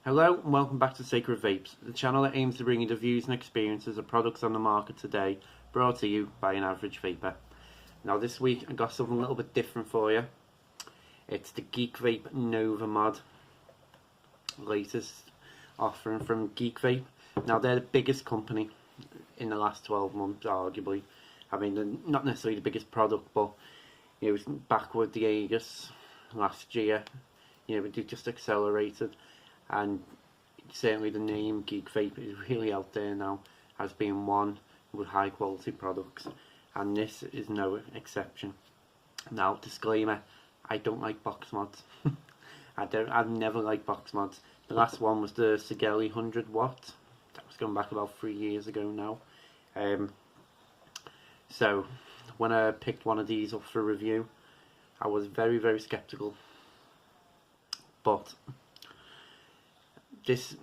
Hello and welcome back to Sacred Vapes, the channel that aims to bring you the views and experiences of products on the market today, brought to you by an average vapor. Now this week I got something a little bit different for you. It's the Geekvape Nova mod, latest offering from Geekvape. Now they're the biggest company in the last 12 months, arguably. I mean, they're not necessarily the biggest product, but it was back with the Aegis last year. It just accelerated. And certainly the name Geekvape is really out there now as being one with high quality products, and this is no exception. Now, disclaimer, I don't like box mods. I've never liked box mods. The last one was the Sigelli 100 watt. That was going back about 3 years ago now. So when I picked one of these up for review, I was very, very skeptical. But this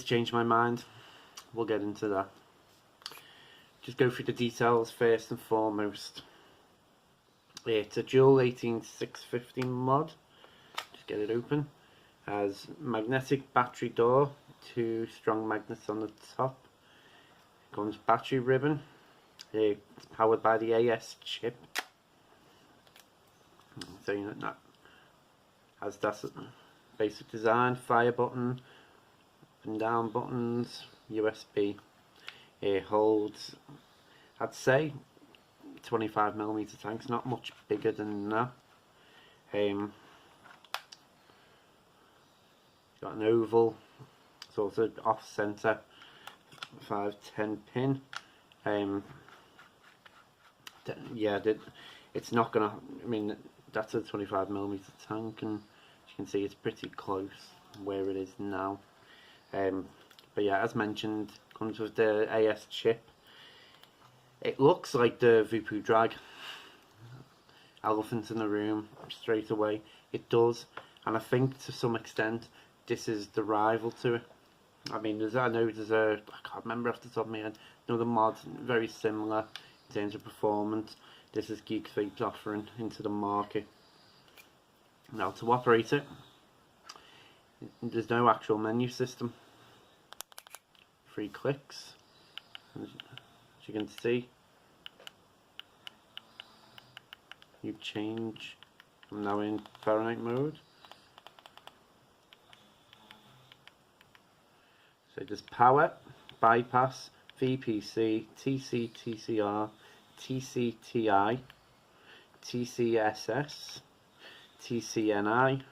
changed my mind. We'll get into that. Just go through the details first and foremost. It's a dual 18650 mod. Just get it open. Has magnetic battery door, 2 strong magnets on the top. Comes battery ribbon. It's powered by the AS chip. So you know that has that basic design, fire button, up and down buttons, USB. It holds, I'd say, 25mm tanks, not much bigger than that. Got an oval, sort of off-center 510 pin. It's not gonna. I mean, that's a 25mm tank, and you can see it's pretty close where it is now. But yeah, as mentioned, comes with the AS chip. It looks like the voopoo drag, elephant in the room, straight away. It does, and I think to some extent this is the rival to it. I mean, I can't remember off the top of my head, another mod very similar in terms of performance. This is Geekvape's offering into the market. Now, to operate it, there's no actual menu system. 3 clicks, as you can see. You change. I'm now in Fahrenheit mode. So there's power, bypass, VPC, TC, TCR, TCTI, TCSS, TCNI,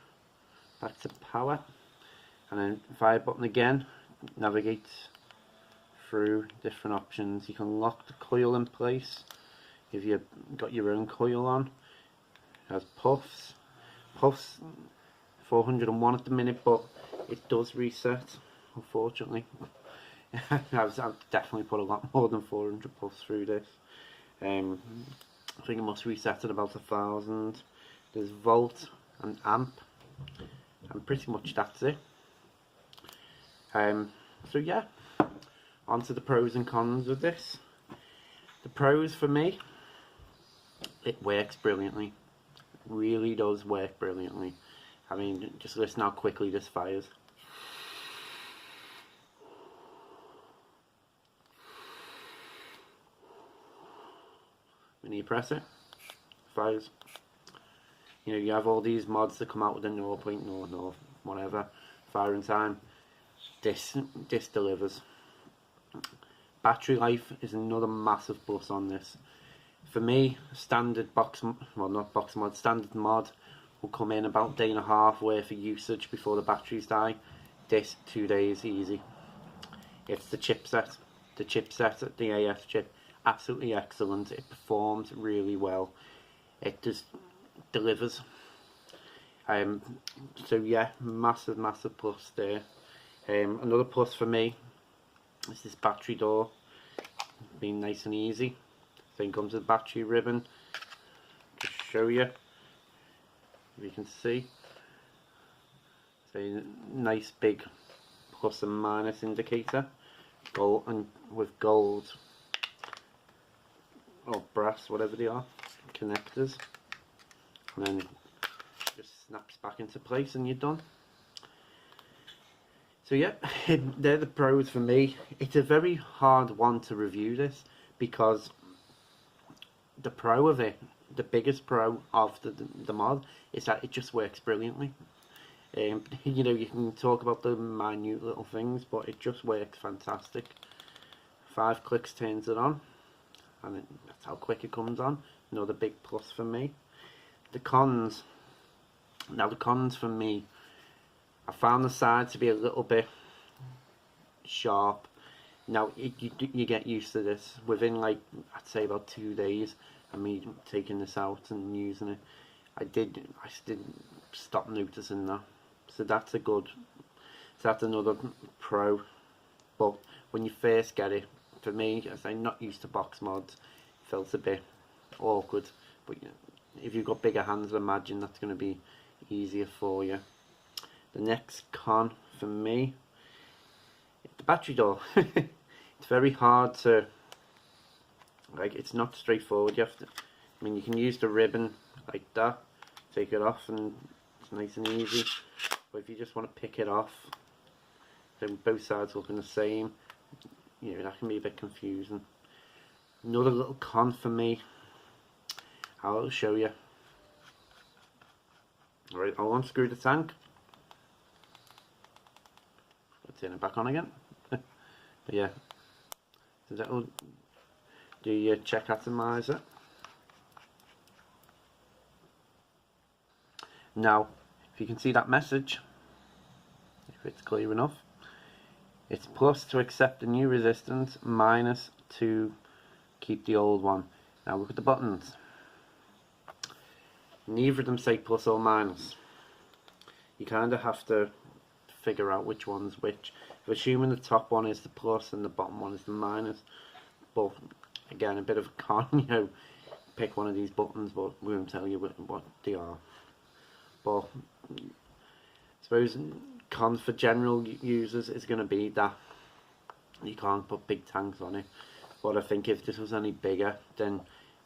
back to power, and then fire button again. Navigate through different options. You can lock the coil in place if you've got your own coil on. It has puffs 401 at the minute, but it does reset, unfortunately. I've definitely put a lot more than 400 puffs through this. I think it must reset at about 1000. There's volt and amp, and pretty much that's it. So yeah, on to the pros and cons of this. The pros for me, it works brilliantly. It really does work brilliantly. I mean, just listen how quickly this fires. When you press it, fires. You have all these mods that come out with a 0.00 whatever firing time. This delivers. Battery life is another massive plus on this. For me, standard standard mod will come in about a day and a half worth of usage before the batteries die. This 2 days easy. It's the chipset. The AS chip, absolutely excellent. It performs really well. It just delivers. So yeah, massive plus there. Another plus for me is this battery door being nice and easy. Then comes the battery ribbon. Just show you, if you can see. So nice big plus and minus indicator, gold, and with gold or brass, whatever they are, connectors, and then just snaps back into place and you're done. So yeah, they're the pros for me. It's a very hard one to review this because the pro of it, the biggest pro of the mod, is that it just works brilliantly. You know, you can talk about the minute little things, but it just works fantastic. 5 clicks turns it on, and that's how quick it comes on. Another big plus for me. The cons. Now the cons for me, I found the side to be a little bit sharp. Now you get used to this within, like, I'd say about 2 days of me taking this out and using it. I did stop noticing that. So that's a good. So that's another pro. But when you first get it, for me, as I'm not used to box mods, it felt a bit awkward. But you know, if you've got bigger hands, I imagine that's going to be easier for you. The next con for me, the battery door. It's very hard to, like, it's not straightforward. You have to, I mean, you can use the ribbon like that, take it off, and it's nice and easy. But if you just want to pick it off, then both sides looking the same, you know, that can be a bit confusing. Another little con for me, I'll show you. Alright, I'll unscrew the tank. I'll turn it back on again. But yeah, so that'll do your check atomizer. Now, if you can see that message, if it's clear enough, it's plus to accept the new resistance, minus to keep the old one. Now look at the buttons. Neither of them say plus or minus. You kind of have to figure out which one's which. I'm assuming the top one is the plus and the bottom one is the minus. But again, a bit of a con, you know, pick one of these buttons, but we won't tell you what they are. But I suppose con for general users is going to be that you can't put big tanks on it. But I think if this was any bigger, then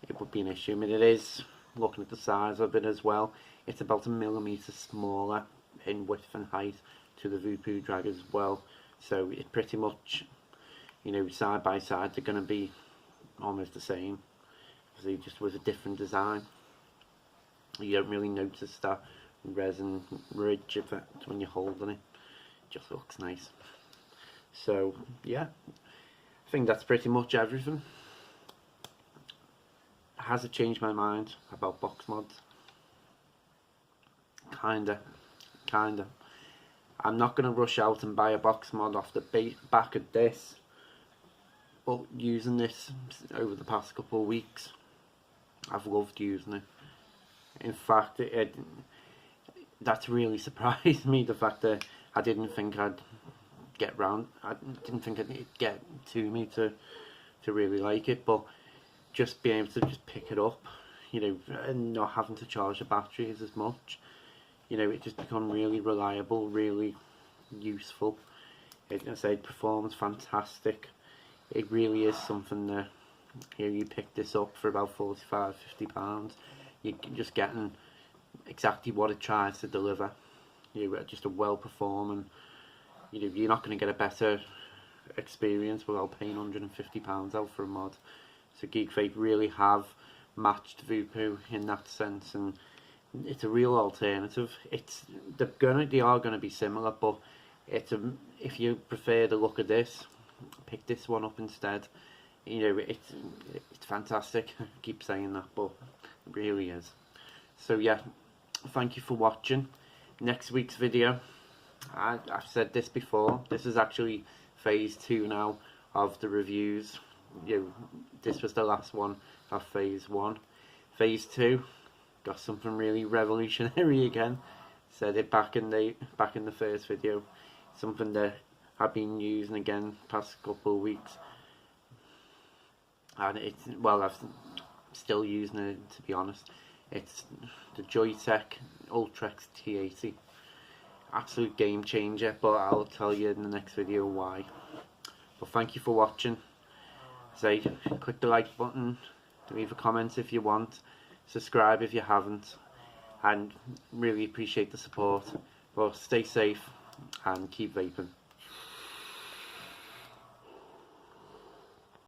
it would be an issue. I mean, it is, looking at the size of it as well, it's about 1 millimeter smaller in width and height to the voopoo drag as well. So it pretty much, you know, side by side they're going to be almost the same, obviously just with a different design. You don't really notice that resin ridge effect when you're holding it. It just looks nice. So yeah, I think that's pretty much everything. Has it changed my mind about box mods? Kinda. I'm not going to rush out and buy a box mod off the back of this, but using this over the past couple of weeks, I've loved using it. In fact, that's really surprised me, the fact that I didn't think I'd get round, I didn't think it'd get to me to really like it, but just being able to just pick it up, you know, and not having to charge the batteries as much, you know, it just become really reliable, really useful. As I say, performs fantastic. It really is something that, you know, you pick this up for about £45–50, you're just getting exactly what it tries to deliver. You know, just a well performing, you know, you're not going to get a better experience without paying £150 out for a mod. So Geekvape really have matched voopoo in that sense, and it's a real alternative. They are gonna be similar, but if you prefer the look of this, pick this one up instead. You know, it's fantastic. I keep saying that, but it really is. So yeah, thank you for watching. Next week's video, I've said this before, this is actually phase 2 now of the reviews. You know, this was the last one of phase 1. Phase 2, got something really revolutionary again. Said it back in the first video. Something that I've been using again past couple of weeks, and it's, well, I'm still using it, to be honest. It's the Joytech Ultrex T80. Absolute game changer, but I'll tell you in the next video why. But thank you for watching. Say, click the like button, leave a comment if you want, subscribe if you haven't, and really appreciate the support. But stay safe and keep vaping.